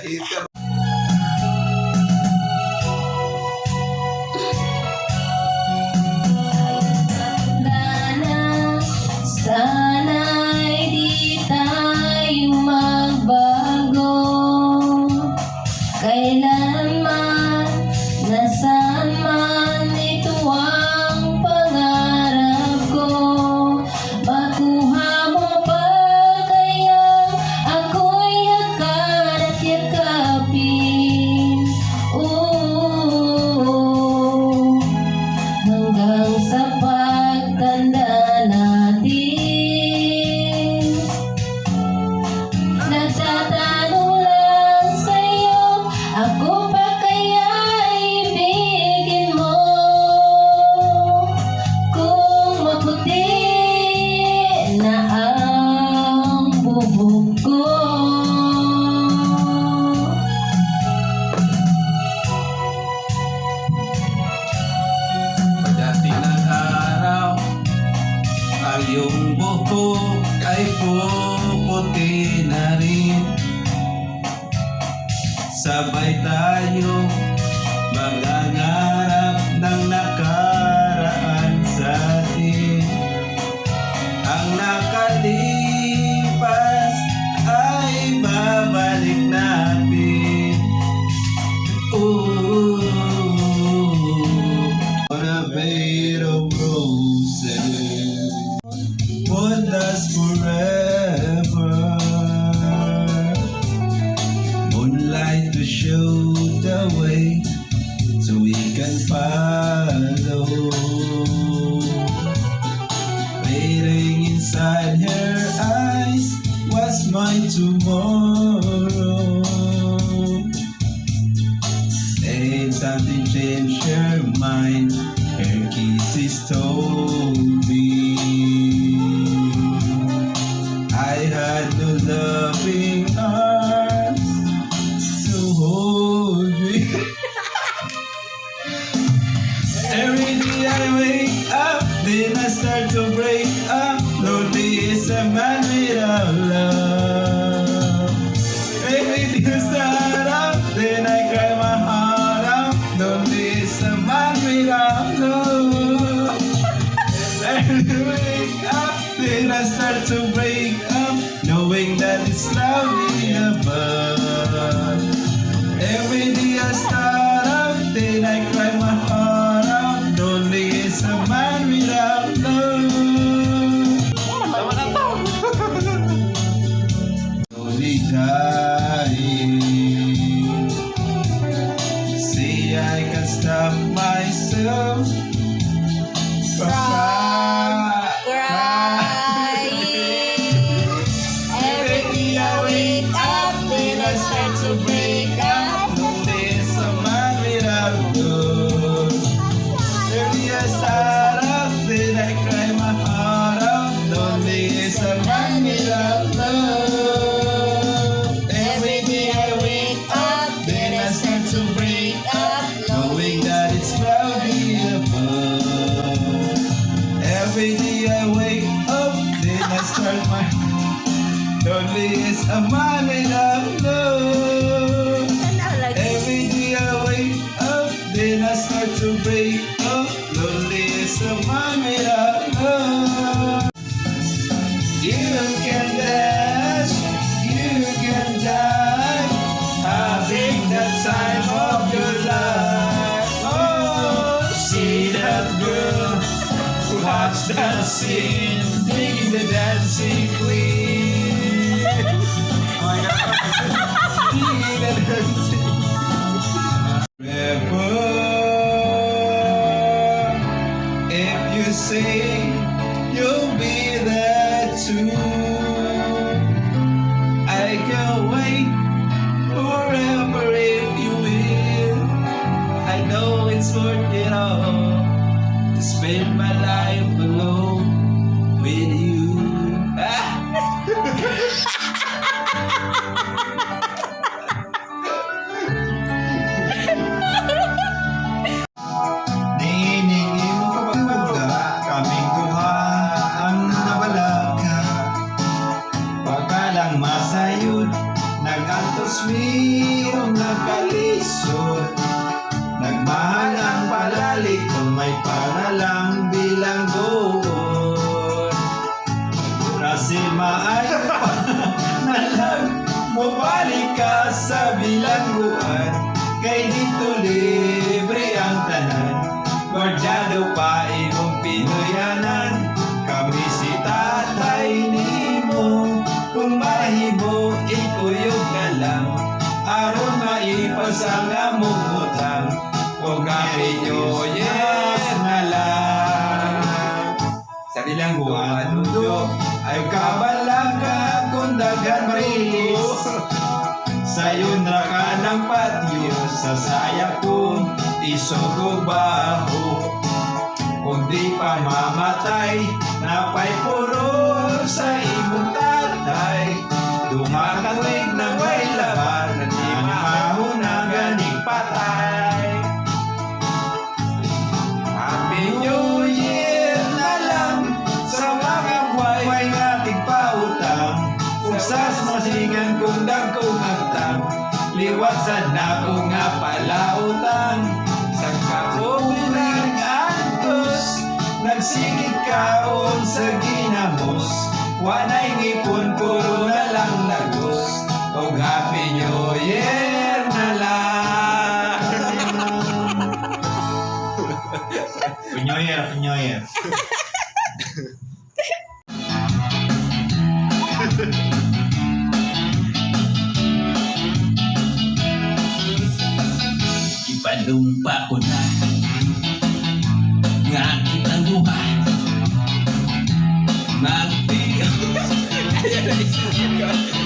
Ika. Sana'y di tayo magbago kailanman, nasaan man, ito ang pangarap ko. Makuha mo ba kaya ako'y yakan at yakapin? Hanggang sa pagtanda natin, nagtatanong lang sa'yo, ako pa kaya ibigin mo? Kung maputi na ang buhok ko, Pagdating ng araw, ang iyong buhok ay puputi na rin. Sabay tayo mangangarap ng nakaraan sa atin. Ang nakalipas ay babalik natin. Ooh, on a bed of roses, one lasts forever. Moonlight to show the way, so we can follow. Waiting inside her eyes was my tomorrow. Then something changed her mind, her kisses told me I had no loving arms to hold me. Every day I wake up, then I start to break up. Lonely is a man without love. Every day I start up, then I cry my heart out. Lonely is a man without love. Every day I wake up, then I start to break up, knowing that it's cloudy above. Every day I start up, then I cry my heart out. Lonely is a man without love. Lonely dying. See, I can stop myself from crying. Every day I wake up, then I start to break up. Lonely is a man without love. Every day I start up, then I cry my heart out. Lonely is a man without love. Every day I wake up, then I start to break up, knowing that it's cloudy above. Every day I wake up, then I start my lonely is a man without love. Every day I wake up, then I start to break up. Lonely is a man without love. You can dance, you can die, having the time of your life. Oh, see that girl who has dancing, being the dancing queen. Oh my God. Being the dancing forever. If you say you'll be there too, I can wait forever if you will. I know it's worth it all to spend my life alone with you. Niningin mo kapag magdala, kaming duha ang nawala ka. Pagkalang masayod, nag-antos mi para lang bilanggoon. Kasi maayo pa na lang mabalik ka sa bilangguan. Kay dito libre ang tanan, guardyado pa imong Pinoyanan. Kami si tatay nimo, kung mahimo ikuyog ka lang, aron maipasang among utang. Huwag kami nyo, yes na lang. Sa bilangguan, undo, ay kabalang ka kung daghan marilis. Sayon ra ka ng patio, sa saya kong isugog baho. Kung di pa mamatay, napay puror sa imong tatay. Duha ka tuig na may laban, di maahon na ganing patay. Happy New Year na lang sa mga buhay nga tigpautang. Kung sas masigan kung dagkong agtang, liwasan na ko nga palautang. Sa kaburing antos, nagsigig kaon sa ginamos. Wanay ngipon, puro na lang lagos. O Happy New Year na lang. Happy New Year. Ipadumpa ko na nga kitang duha, magtiyo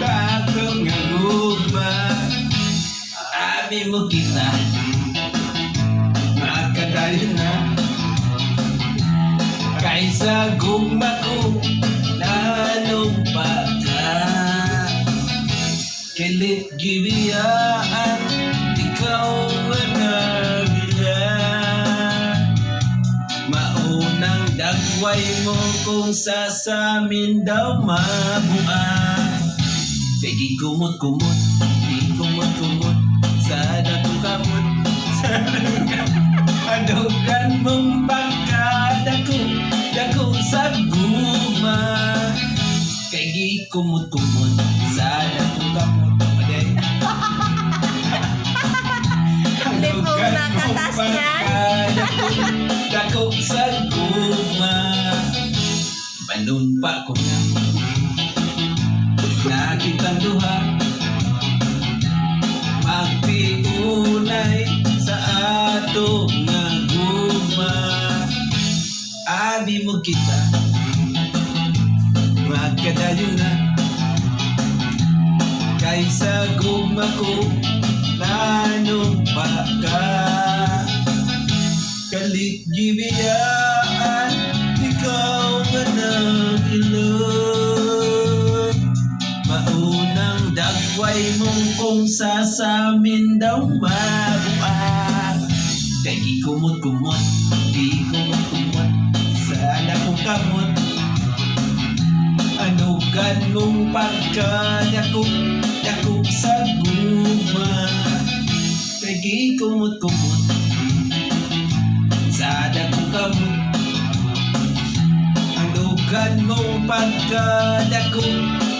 takong nga gugma. Abi mo kita magkadayon na, kaysa gugma ko nanumpa ka. Kilit gibiyaan, ikaw ang nagila. Maunang dagway mo kung sasamin daw mabuha. Pegi kumot-kumot, di kumot-kumot, sana kong kamot, sana kong kamot. Adogan mong pagkadako, dako sa guma. Pegi kumot-kumot, sana kong kamot. Hindi po nakatas yan. Dako sa guma. Manumpa ko na nakitang duha, magpiunay sa ato nga guma. Abi mo kita magkadayon na, kaysa gugma ko nanumpa ka. Kalit gibiyaan, ikaw nga nagilod. Maunang dagway mong kung sasamin daw mabuha. Kay gikumot-kumot, gikumot-kumot, sana kong kamot. Anugan mong pagkadako, dako sa guma. Kay gikumot-kumot, sada kong kamot. Anugan mong pagkadako,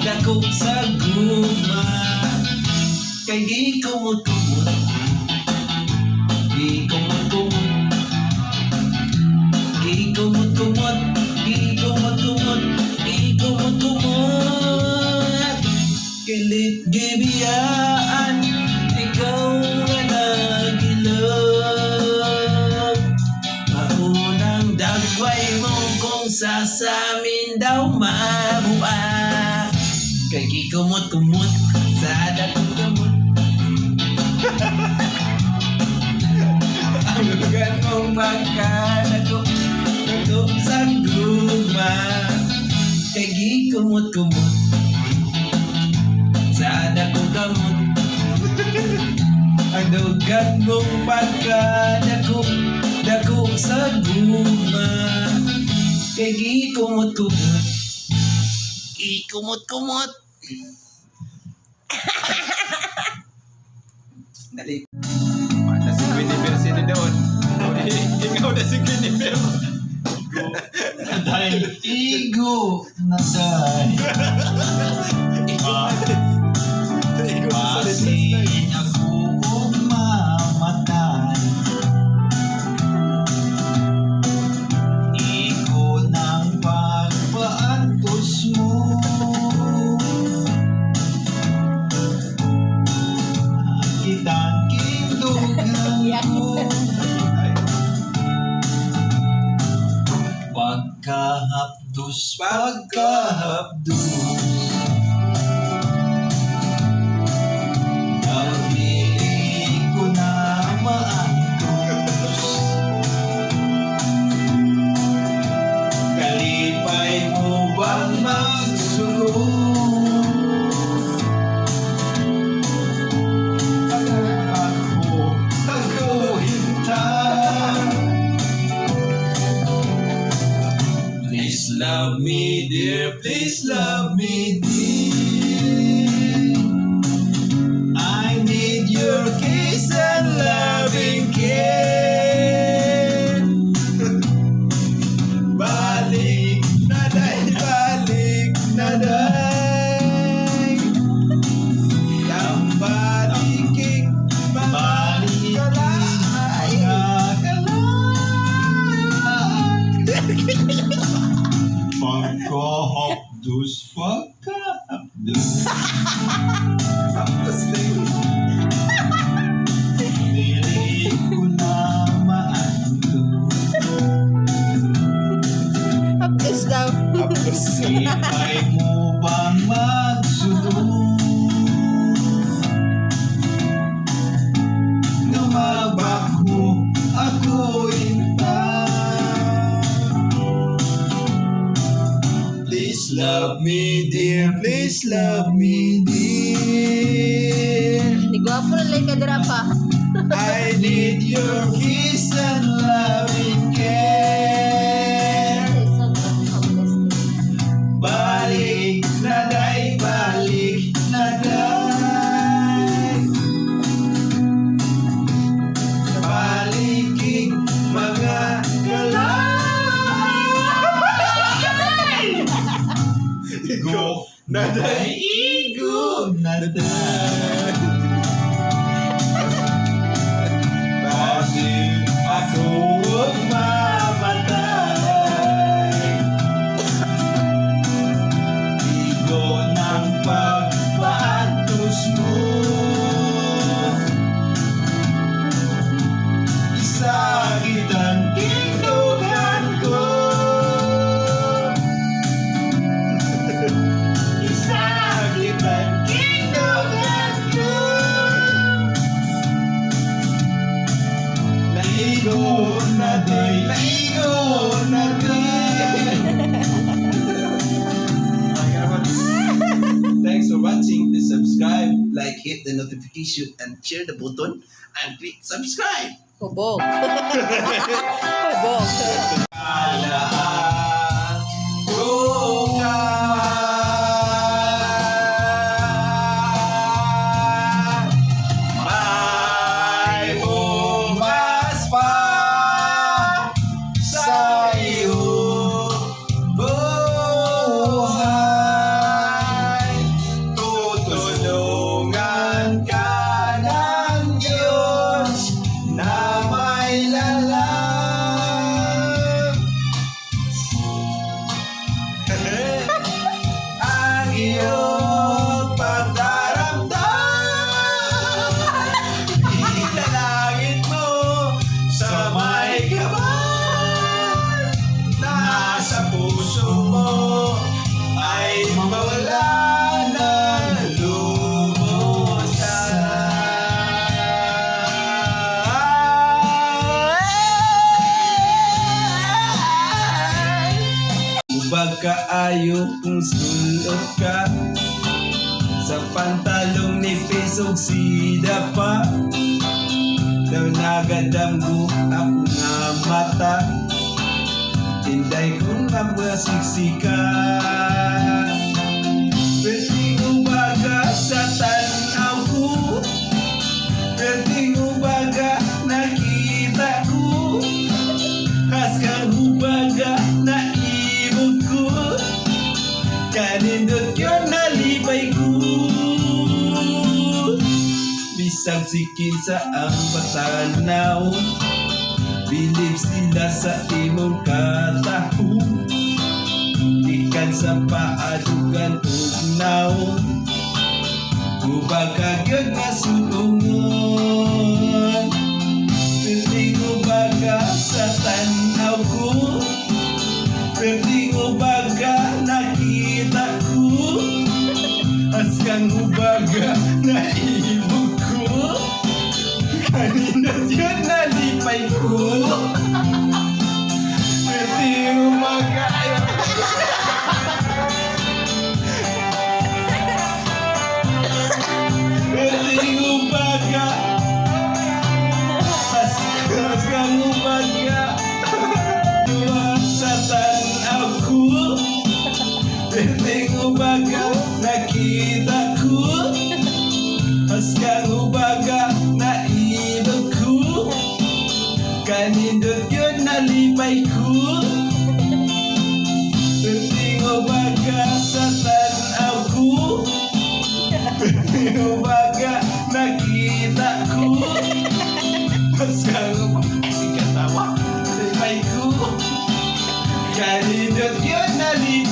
dako sa guma. Kay gikumot-kumot, gikumot-kumot, gikumot-kumot, gikumot-kumot, gikumot-kumot. Kilit gibiyaan, ikaw nga nagilog. Maunang dagway mo kung sasamin daw mabuha. Kay gikumot-kumot, sada kong kamot. Ang lugan mong pagkadako, dako sa guma. Kay gikumot-kumot, sada kong kamot. Ang lugan mong pagkadako, dako sa guma. Kay gikumot-kumot, gikumot-kumot. Dali. Mana si University doon. Ikaw na si Jennifer. Dahil igo na dahil Pasing ako mamatay. Igo ng pagpaantos mo. Kitang kindugan ko. Pagkahapdos, nabili ko na maantos. Kalipay mo bang magsulong? Ako hintay. Please love me, dear. Please love me, dear. I need your kiss and loving care. Balik na day, balik na day. Ang baliking, balik ka Pagkahapdos, Tapos Dili ko na maantos. Hapdos daw. Sipay mo bang magsulong? Lumabako ako intay. Please love me, dear. Please love me, dear. Di gwapo na lang kadira pa. I need your kiss and loving care. Balik na day, balik na day. Baliking mga galay. Igo na day, igo na day. Bakit ako mamatay? Igo ng pagpaantos mo. Isagit ang tindugan ko. Isagit ang tindugan ko. Naigo na day, naigo na day. Thanks for watching. Please subscribe, like, hit the notification, and share the button, and click subscribe. Hubog. Hubog. Alaan ko ka. May bumas pa sa iyong buhay. Tutulungan ka ng Diyos na may lalang. Ang iyong pagdaramdam, ilalangit mo sa may kapal. Nasa puso mo ay mawala ng lumusan. Pagkaayo kung sulot ka sa pantalong nipis ug sida pa. Daw nagadamgo ako nga mata. Tinday kong mapasiksika. Pwedeng umaga sa tanaw ko. Pwedeng umaga nakita ko. Sagsikin sa ang patanaw, bilib sila sa imong kataho. Ikan sa paadugan ugnaw, ubag kagyod nga sulungon. Pwedeng ubaga sa tanaw ko, pwedeng ubaga nakita ko, askang ubaga na ibog ko, kanina yun nalipay ko. Pwedeng ubaga pwedeng ubaga, askang ubaga sa tanaw ko, pwedeng ubaga nakita ko, askang ubaga na ibog ko, kanindot yun nalipay ko. Pwedeng ubaga sa tanaw ko, pwedeng ubaga nakita ko, askang ubaga sikatawa nalipay ko, kanindot yun nalipay